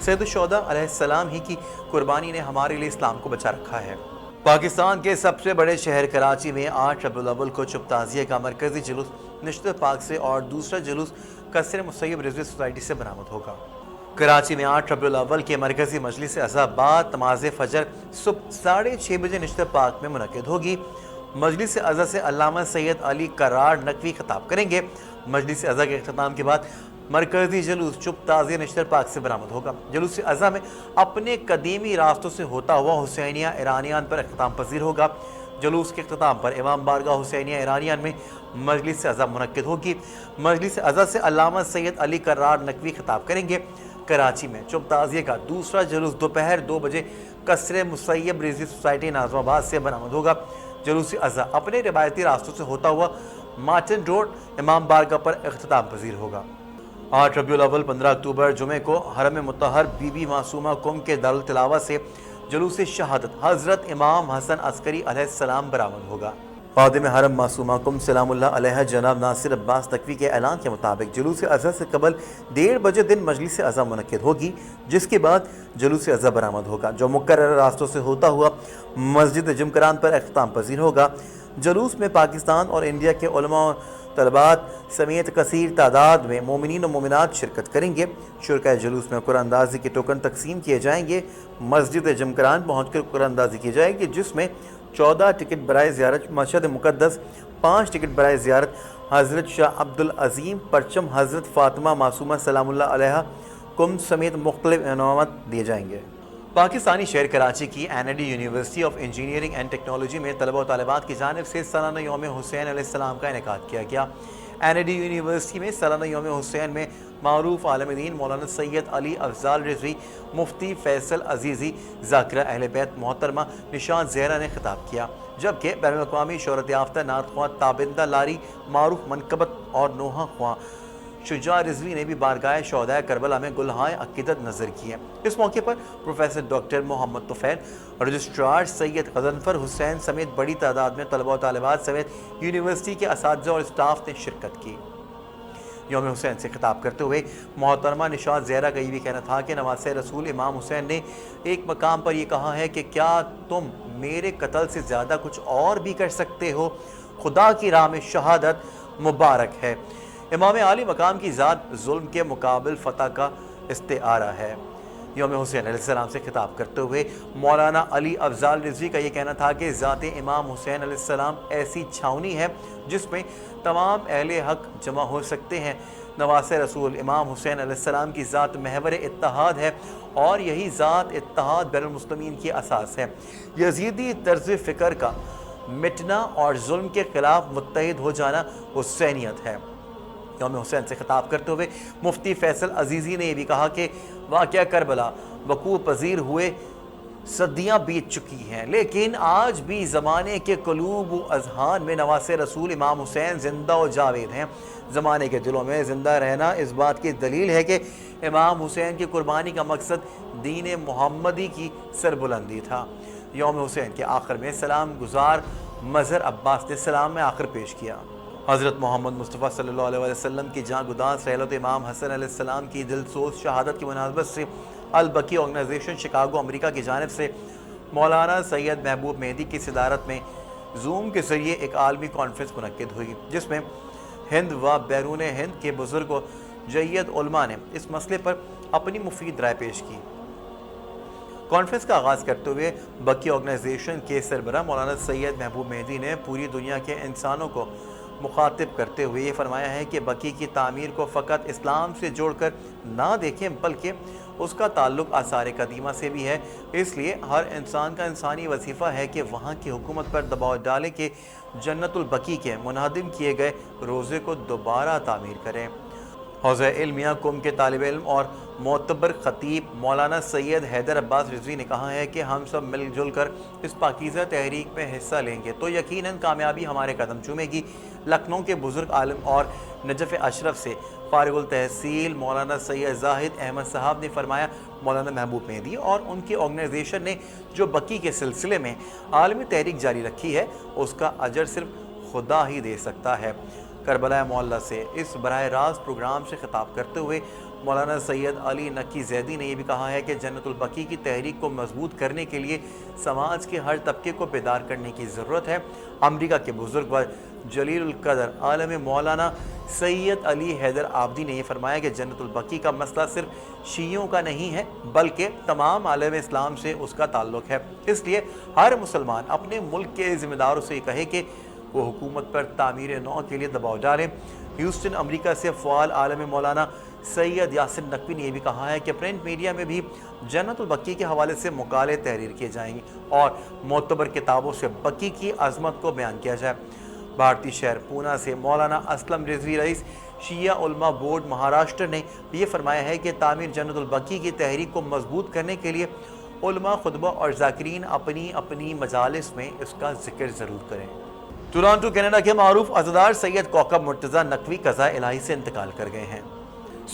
سید الشہداء علیہ السلام ہی کی قربانی نے ہمارے لیے اسلام کو بچا رکھا ہے۔ پاکستان کے سب سے بڑے شہر کراچی میں 8 ربیع الاول کو چپ تعزیہ کا مرکزی جلوس نشتر پاک سے اور دوسرا جلوس قصر مسیب رضوی سوسائٹی سے برآمد ہوگا۔ کراچی میں 8 ربیع الاول کے مرکزی مجلس عزا بعد نماز فجر صبح 6:30 بجے نشتر پاک میں منعقد ہوگی۔ مجلس عزا سے علامہ سید علی کرار نقوی خطاب کریں گے۔ مجلس عزا کے اختتام کے بعد مرکزی جلوس چپ تعزیہ نشتر پاک سے برآمد ہوگا۔ جلوس عزا میں اپنے قدیمی راستوں سے ہوتا ہوا حسینیہ ایرانیان پر اختتام پذیر ہوگا۔ جلوس کے اختتام پر امام بارگاہ حسینیہ ایرانیان میں مجلس عزا منعقد ہوگی۔ مجلس عزا سے علامہ سید علی کرار نقوی خطاب کریں گے۔ کراچی میں چپ تعزیہ کا دوسرا جلوس دوپہر 2 بجے قصر مسیب رضوی سوسائٹی ناظم آباد سے برآمد ہوگا۔ جلوس عزا اپنے روایتی راستوں سے ہوتا ہوا مارٹن روڈ امام بارگاہ پر اختتام پذیر ہوگا۔ 8 ربیع الاول 15 اکتوبر جمعے کو حرم مطہر بی بی معصومہ کم کے دارالتلاوہ سے جلوس شہادت حضرت امام حسن عسکری علیہ السلام برآمد ہوگا۔ خادم حرم معصومہ کم سلام اللہ علیہ جناب ناصر عباس نقوی کے اعلان کے مطابق جلوس عزا سے قبل 1:30 بجے دن مجلس عزا منعقد ہوگی، جس کے بعد جلوس عزا برآمد ہوگا جو مقررہ راستوں سے ہوتا ہوا مسجد جمکران پر اختتام پذیر ہوگا۔ جلوس میں پاکستان اور انڈیا کے علماء طلبات سمیت کثیر تعداد میں مومنین و مومنات شرکت کریں گے۔ شرکاء جلوس میں قرآن اندازی کے ٹوکن تقسیم کیے جائیں گے۔ مسجد جمکران پہنچ کر قرآن اندازی کی جائے گی، جس میں 14 ٹکٹ برائے زیارت مشہد مقدس، 5 ٹکٹ برائے زیارت حضرت شاہ عبدالعظیم پرچم حضرت فاطمہ معصومہ سلام اللہ علیہ کم سمیت مختلف انعامات دیے جائیں گے۔ پاکستانی شہر کراچی کی N E D university of engineering and technology میں طلبہ و طالبات کی جانب سے سالانہ یوم حسین علیہ السلام کا انعقاد کیا گیا۔ این ای ڈی یونیورسٹی میں سالانہ یوم حسین میں معروف عالم دین مولانا سید علی افضال رضوی، مفتی فیصل عزیزی، ذاکرہ اہل بیت محترمہ نشاط زہرا نے خطاب کیا، جبکہ بین الاقوامی شہرت یافتہ نعت خواں تابندہ لاری، معروف منقبت اور نوحہ خواں شجاع رضوی نے بھی بارگاہ شہدائے کربلا میں گلہائے عقیدت نظر کیے۔ اس موقع پر پروفیسر ڈاکٹر محمد طفیل، رجسٹرار سید غضنفر حسین سمیت بڑی تعداد میں طلبہ و طالبات سمیت یونیورسٹی کے اساتذہ اور اسٹاف نے شرکت کی۔ یوم حسین سے خطاب کرتے ہوئے محترمہ نشاط زہرا کا یہ بھی کہنا تھا کہ نواسہ رسول امام حسین نے ایک مقام پر یہ کہا ہے کہ کیا تم میرے قتل سے زیادہ کچھ اور بھی کر سکتے ہو؟ خدا کی راہ میں شہادت مبارک ہے۔ امام عالی مقام کی ذات ظلم کے مقابل فتح کا استعارہ ہے۔ یوم حسین علیہ السلام سے خطاب کرتے ہوئے مولانا علی افضال رضوی کا یہ کہنا تھا کہ ذات امام حسین علیہ السلام ایسی چھاونی ہے جس میں تمام اہل حق جمع ہو سکتے ہیں۔ نواسہ رسول امام حسین علیہ السلام کی ذات محور اتحاد ہے اور یہی ذات اتحاد بین المسلمین کی اساس ہے۔ یزیدی طرز فکر کا مٹنا اور ظلم کے خلاف متحد ہو جانا حسینیت ہے۔ یوم حسین سے خطاب کرتے ہوئے مفتی فیصل عزیزی نے یہ بھی کہا کہ واقعہ کربلا وقوع پذیر ہوئے صدیاں بیت چکی ہیں، لیکن آج بھی زمانے کے قلوب و اذہان میں نواسہ رسول امام حسین زندہ و جاوید ہیں۔ زمانے کے دلوں میں زندہ رہنا اس بات کی دلیل ہے کہ امام حسین کی قربانی کا مقصد دین محمدی کی سربلندی تھا۔ یوم حسین کے آخر میں سلام گزار مظہر عباس نے سلام میں آخر پیش کیا۔ حضرت محمد مصطفیٰ صلی اللہ علیہ وسلم کی جاں گداز رحلت امام حسن علیہ السلام کی دلسوز شہادت کی مناسبت سے البکی آرگنائزیشن شکاگو امریکہ کی جانب سے مولانا سید محبوب مہدی کی صدارت میں زوم کے ذریعے ایک عالمی کانفرنس منعقد ہوئی، جس میں ہند و بیرون ہند کے بزرگ و جید علماء نے اس مسئلے پر اپنی مفید رائے پیش کی۔ کانفرنس کا آغاز کرتے ہوئے بکی آرگنائزیشن کے سربراہ مولانا سید محبوب مہدی نے پوری دنیا کے انسانوں کو مخاطب کرتے ہوئے یہ فرمایا ہے کہ بکی کی تعمیر کو فقط اسلام سے جوڑ کر نہ دیکھیں بلکہ اس کا تعلق آثار قدیمہ سے بھی ہے۔ اس لیے ہر انسان کا انسانی وظیفہ ہے کہ وہاں کی حکومت پر دباؤ ڈالے کہ جنت البقیع کے منہدم کیے گئے روزے کو دوبارہ تعمیر کریں۔ حوزہ علمیہ قم کے طالب علم اور معتبر خطیب مولانا سید حیدر عباس رضوی نے کہا ہے کہ ہم سب مل جل کر اس پاکیزہ تحریک میں حصہ لیں گے تو یقیناً کامیابی ہمارے قدم چومے گی۔ لکھنؤ کے بزرگ عالم اور نجف اشرف سے فارغ التحصیل مولانا سید زاہد احمد صاحب نے فرمایا مولانا محبوب مہدی اور ان کی آرگنائزیشن نے جو بکی کے سلسلے میں عالمی تحریک جاری رکھی ہے اس کا اجر صرف خدا ہی دے سکتا ہے۔ کربلا معلیٰ سے اس براہ راست پروگرام سے خطاب کرتے ہوئے مولانا سید علی نقی زیدی نے یہ بھی کہا ہے کہ جنت البقیع کی تحریک کو مضبوط کرنے کے لیے سماج کے ہر طبقے کو بیدار کرنے کی ضرورت ہے۔ امریکہ کے بزرگ و جلیل القدر عالم مولانا سید علی حیدر آبادی نے یہ فرمایا کہ جنت البقیع کا مسئلہ صرف شیعوں کا نہیں ہے بلکہ تمام عالم اسلام سے اس کا تعلق ہے۔ اس لیے ہر مسلمان اپنے ملک کے ذمہ داروں سے یہ کہے کہ وہ حکومت پر تعمیر نو کے لیے دباؤ ڈالیں۔ ہیوسٹن امریکہ سے فعال عالم مولانا سید یاسر نقوی نے یہ بھی کہا ہے کہ پرنٹ میڈیا میں بھی جنت البقیع کے حوالے سے مقالے تحریر کیے جائیں گے اور معتبر کتابوں سے بقیع کی عظمت کو بیان کیا جائے۔ بھارتی شہر پونا سے مولانا اسلم رضوی رئیس شیعہ علماء بورڈ مہاراشٹر نے یہ فرمایا ہے کہ تعمیر جنت البقیع کی تحریک کو مضبوط کرنے کے لیے علماء خطبہ اور ذاکرین اپنی اپنی مجالس میں اس کا ذکر ضرور کریں۔ ٹورانٹو کینیڈا کے معروف عزادار سید کوکب مرتضیٰ نقوی قضاء الہی سے انتقال کر گئے ہیں۔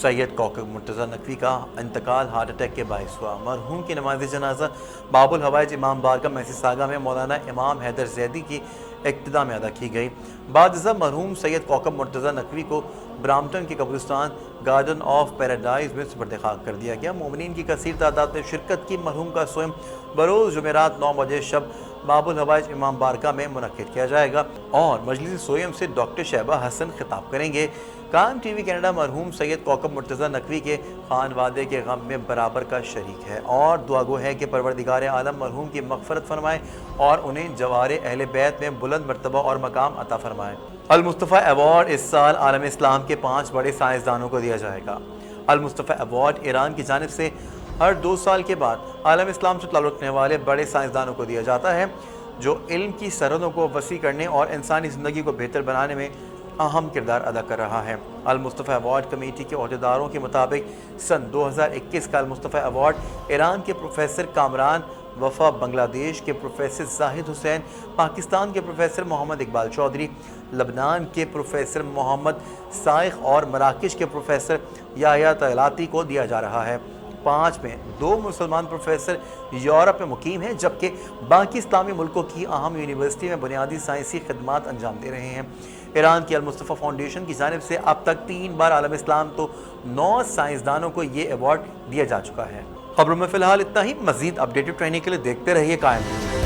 سید کوکب مرتضیٰ نقوی کا انتقال ہارٹ اٹیک کے باعث ہوا۔ مرحوم کی نماز جنازہ باب الحوائج امام بارگاہ میسیساگا میں مولانا امام حیدر زیدی کی اقتداء میں ادا کی گئی۔ بعد ازاں مرحوم سید کوکب مرتضیٰ نقوی کو برامپٹن کے قبرستان گارڈن آف پیراڈائز میں سپرد خاک کر دیا گیا۔ مومنین کی کثیر تعداد نے شرکت کی۔ مرحوم کا سوئم بروز جمعرات 9 بجے شب باب الحوائج امام بارگاہ میں منعقد کیا جائے گا اور مجلس سوئم سے ڈاکٹر شہبہ حسن خطاب کریں گے۔ کام ٹی وی کینیڈا مرحوم سید کوکب مرتضیٰ نقوی کے خانوادے کے غم میں برابر کا شریک ہے اور دعا گو ہے کہ پروردگار عالم مرحوم کی مغفرت فرمائے اور انہیں جوار اہل بیت میں بلند مرتبہ اور مقام عطا فرمائے۔ المصطفیٰ ایوارڈ اس سال عالم اسلام کے 5 بڑے سائنسدانوں کو دیا جائے گا۔ المصطفیٰ ایوارڈ ایران کی جانب سے ہر 2 سال کے بعد عالم اسلام سے تعلق رکھنے والے بڑے سائنسدانوں کو دیا جاتا ہے جو علم کی سرحدوں کو وسیع کرنے اور انسانی زندگی کو بہتر بنانے میں اہم کردار ادا کر رہا ہے۔ المصطفیٰ ایوارڈ کمیٹی کے عہدیداروں کے مطابق سن 2021 کا المصطفیٰ ایوارڈ ایران کے پروفیسر کامران وفا، بنگلہ دیش کے پروفیسر زاہد حسین، پاکستان کے پروفیسر محمد اقبال چودھری، لبنان کے پروفیسر محمد سائق اور مراکش کے پروفیسر یحییٰ طیلاتی کو دیا جا رہا ہے۔ 5 میں 2 مسلمان پروفیسر یورپ میں مقیم ہیں جبکہ باقی اسلامی ملکوں کی اہم یونیورسٹی میں بنیادی سائنسی خدمات انجام دے رہے ہیں۔ ایران کی المصطفیٰ فاؤنڈیشن کی جانب سے اب تک 3 بار عالم اسلام تو 9 سائنسدانوں کو یہ ایوارڈ دیا جا چکا ہے۔ خبروں میں فی الحال اتنا ہی۔ مزید اپڈیٹڈ رہنے کے لیے دیکھتے رہیے قائم۔